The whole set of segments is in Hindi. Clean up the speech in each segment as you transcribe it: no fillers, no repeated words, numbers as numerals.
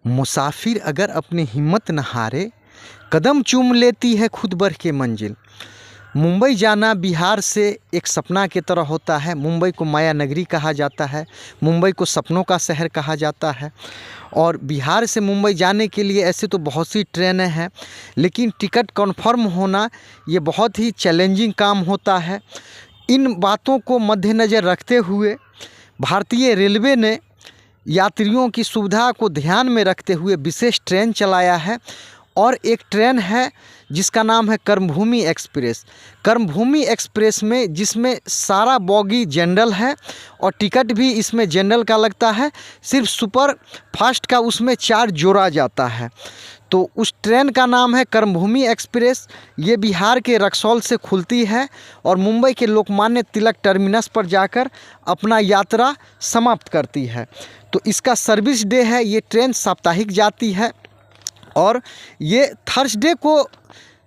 मुसाफिर अगर अपनी हिम्मत न हारे, कदम चूम लेती है खुद बढ़ के मंजिल। मुंबई जाना बिहार से एक सपना की तरह होता है। मुंबई को माया नगरी कहा जाता है, मुंबई को सपनों का शहर कहा जाता है। और बिहार से मुंबई जाने के लिए ऐसे तो बहुत सी ट्रेनें हैं, लेकिन टिकट कन्फर्म होना ये बहुत ही चैलेंजिंग काम होता है। इन बातों को मद्देनज़र रखते हुए भारतीय रेलवे ने यात्रियों की सुविधा को ध्यान में रखते हुए विशेष ट्रेन चलाया है। और एक ट्रेन है जिसका नाम है कर्मभूमि एक्सप्रेस। कर्मभूमि एक्सप्रेस में जिसमें सारा बोगी जनरल है और टिकट भी इसमें जनरल का लगता है, सिर्फ सुपर फास्ट का उसमें चार्ज जोड़ा जाता है। तो उस ट्रेन का नाम है कर्मभूमि एक्सप्रेस। ये बिहार के रक्सौल से खुलती है और मुंबई के लोकमान्य तिलक टर्मिनस पर जाकर अपना यात्रा समाप्त करती है। तो इसका सर्विस डे है, ये ट्रेन साप्ताहिक जाती है और ये थर्सडे को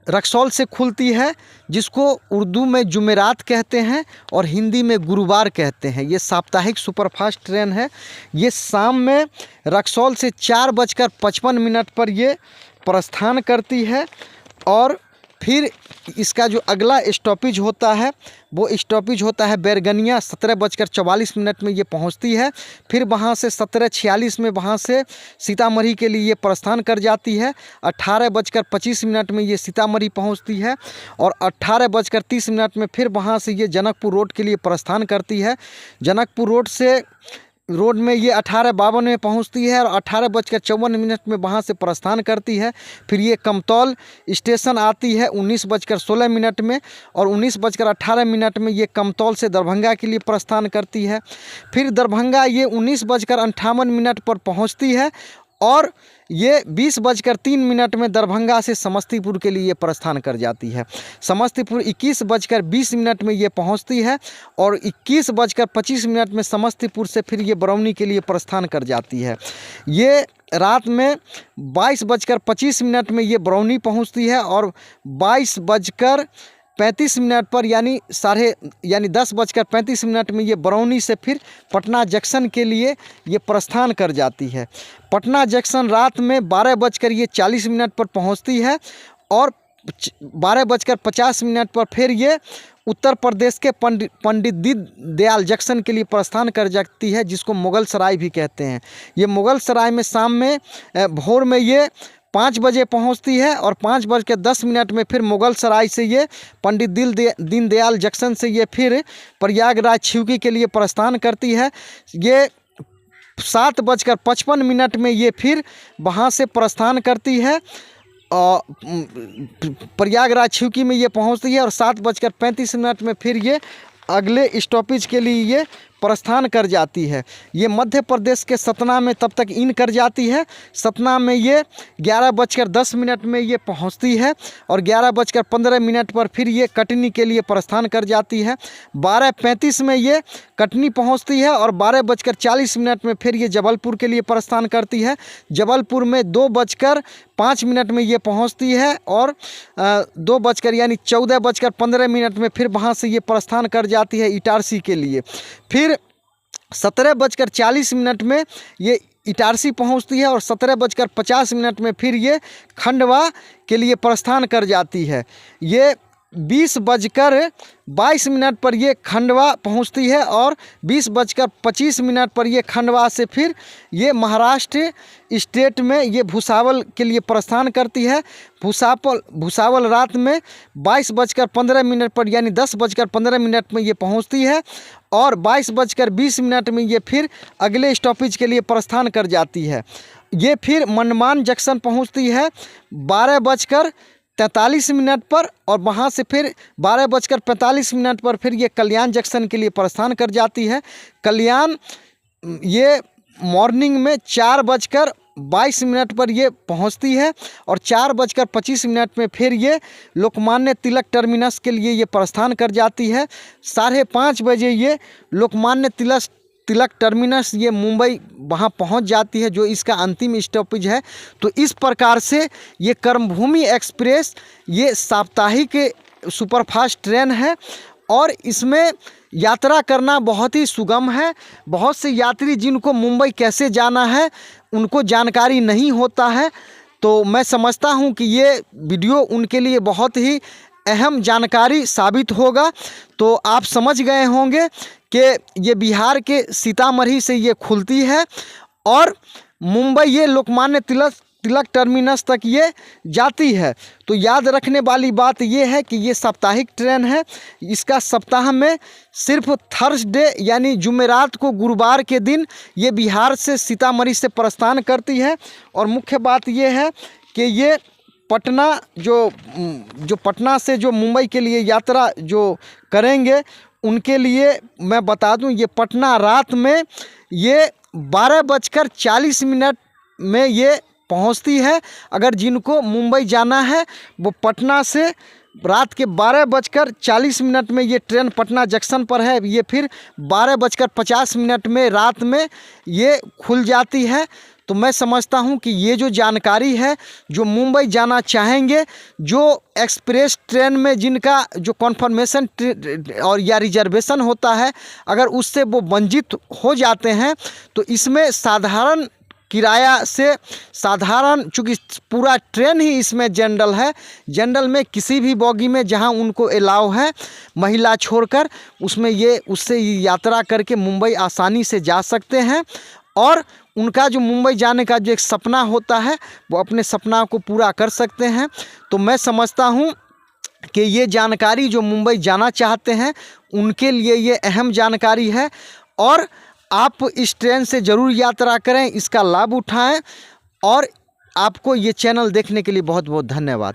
रक्सौल से खुलती है, जिसको उर्दू में जुमेरात कहते हैं और हिंदी में गुरुवार कहते हैं। ये साप्ताहिक सुपरफास्ट ट्रेन है। ये शाम में रक्सौल से 4:55 पर ये प्रस्थान करती है और फिर इसका जो अगला स्टॉपेज होता है वो स्टॉपेज होता है बैरगनिया। 17:44 में ये पहुंचती है। फिर वहां से 17:46 में वहां से सीतामढ़ी के लिए ये प्रस्थान कर जाती है। 18:25 में ये सीतामढ़ी पहुंचती है और 18:30 में फिर वहां से ये जनकपुर रोड के लिए प्रस्थान करती है। जनकपुर रोड में ये 18:52 में पहुंचती है और 18:54 में वहाँ से प्रस्थान करती है। फिर ये कमतौल स्टेशन आती है 19:16 में और 19:18 में ये कमतौल से दरभंगा के लिए प्रस्थान करती है। फिर दरभंगा ये 19:58 पर पहुंचती है और ये 20:03 में दरभंगा से समस्तीपुर के लिए प्रस्थान कर जाती है। समस्तीपुर 21:20 में ये पहुंचती है और 21:25 में समस्तीपुर से फिर ये बरौनी के लिए प्रस्थान कर जाती है। ये रात में 22:25 में ये बरौनी पहुंचती है और 22:35 पर यानी 10:35 में ये बरौनी से फिर पटना जंक्शन के लिए ये प्रस्थान कर जाती है। पटना जंक्शन रात में 12:40 पर पहुंचती है और 12:50 पर फिर ये उत्तर प्रदेश के पंडित दीनदयाल जंक्शन के लिए प्रस्थान कर जाती है, जिसको मुगल सराय भी कहते हैं। ये मुगल सराय में शाम में भोर में ये 5 बजे पहुंचती है और 5:10 में फिर मुगल सराय से ये पंडित दीनदयाल जंक्शन से ये फिर प्रयागराज छिवकी के लिए प्रस्थान करती है। ये 7:55 में ये फिर वहाँ से प्रस्थान करती है। प्रयागराज छिवकी में ये पहुँचती है और 7:35 में फिर ये अगले स्टॉपेज के लिए ये प्रस्थान कर जाती है। ये मध्य प्रदेश के सतना में तब तक इन कर जाती है। सतना में ये 11:10 में ये पहुंचती है और 11:15 पर फिर ये कटनी के लिए प्रस्थान कर जाती है। 12:35 में ये कटनी पहुंचती है और 12:40 में फिर ये जबलपुर के लिए प्रस्थान करती है। जबलपुर में 2:05 में ये पहुंचती है और 14:15 में फिर वहाँ से ये प्रस्थान कर जाती है इटारसी के लिए। फिर 17:40 में ये इटारसी पहुंचती है और 17:50 में फिर ये खंडवा के लिए प्रस्थान कर जाती है। ये 20:22 पर ये खंडवा पहुंचती है और 20:25 पर ये खंडवा से फिर ये महाराष्ट्र स्टेट में ये भुसावल के लिए प्रस्थान करती है। भुसावल रात में 22:15 पर यानी 10:15 में ये पहुंचती है और 22:20 में ये फिर अगले स्टॉपेज के लिए प्रस्थान कर जाती है। ये फिर मंडमान जंक्शन पहुंचती है 12:43 पर और वहाँ से फिर 12:45 पर फिर ये कल्याण जंक्शन के लिए प्रस्थान कर जाती है। कल्याण ये मॉर्निंग में 4:22 पर ये पहुँचती है और 4:25 में फिर ये लोकमान्य तिलक टर्मिनस के लिए ये प्रस्थान कर जाती है। 5:30 बजे ये लोकमान्य तिलक टर्मिनस ये मुंबई वहाँ पहुँच जाती है, जो इसका अंतिम स्टॉपेज है। तो इस प्रकार से ये कर्मभूमि एक्सप्रेस ये साप्ताहिक सुपरफास्ट ट्रेन है और इसमें यात्रा करना बहुत ही सुगम है। बहुत से यात्री जिनको मुंबई कैसे जाना है उनको जानकारी नहीं होता है, तो मैं समझता हूं कि ये वीडियो उनके लिए बहुत ही अहम जानकारी साबित होगा। तो आप समझ गए होंगे कि ये बिहार के सीतामढ़ी से ये खुलती है और मुंबई ये लोकमान्य तिलक टर्मिनस तक ये जाती है। तो याद रखने वाली बात ये है कि ये साप्ताहिक ट्रेन है। इसका सप्ताह में सिर्फ थर्सडे यानी जुमेरात को, गुरुवार के दिन ये बिहार से सीतामढ़ी से प्रस्थान करती है। और मुख्य बात ये है कि ये पटना जो पटना से जो मुंबई के लिए यात्रा जो करेंगे उनके लिए मैं बता दूं, ये पटना रात में ये 12:40 में ये पहुंचती है। अगर जिनको मुंबई जाना है वो पटना से रात के 12:40 में ये ट्रेन पटना जंक्शन पर है, ये फिर 12:50 में रात में ये खुल जाती है। तो मैं समझता हूं कि ये जो जानकारी है, जो मुंबई जाना चाहेंगे, जो एक्सप्रेस ट्रेन में जिनका जो कन्फर्मेशन और या रिजर्वेशन होता है, अगर उससे वो वंचित हो जाते हैं तो इसमें साधारण किराया से, साधारण, चूँकि पूरा ट्रेन ही इसमें जनरल है, जनरल में किसी भी बोगी में जहां उनको अलाउ है महिला छोड़कर, उसमें ये उससे यात्रा करके मुंबई आसानी से जा सकते हैं और उनका जो मुंबई जाने का जो एक सपना होता है वो अपने सपना को पूरा कर सकते हैं। तो मैं समझता हूँ कि ये जानकारी जो मुंबई जाना चाहते हैं उनके लिए ये अहम जानकारी है और आप इस ट्रेन से ज़रूर यात्रा करें, इसका लाभ उठाएं। और आपको ये चैनल देखने के लिए बहुत बहुत धन्यवाद।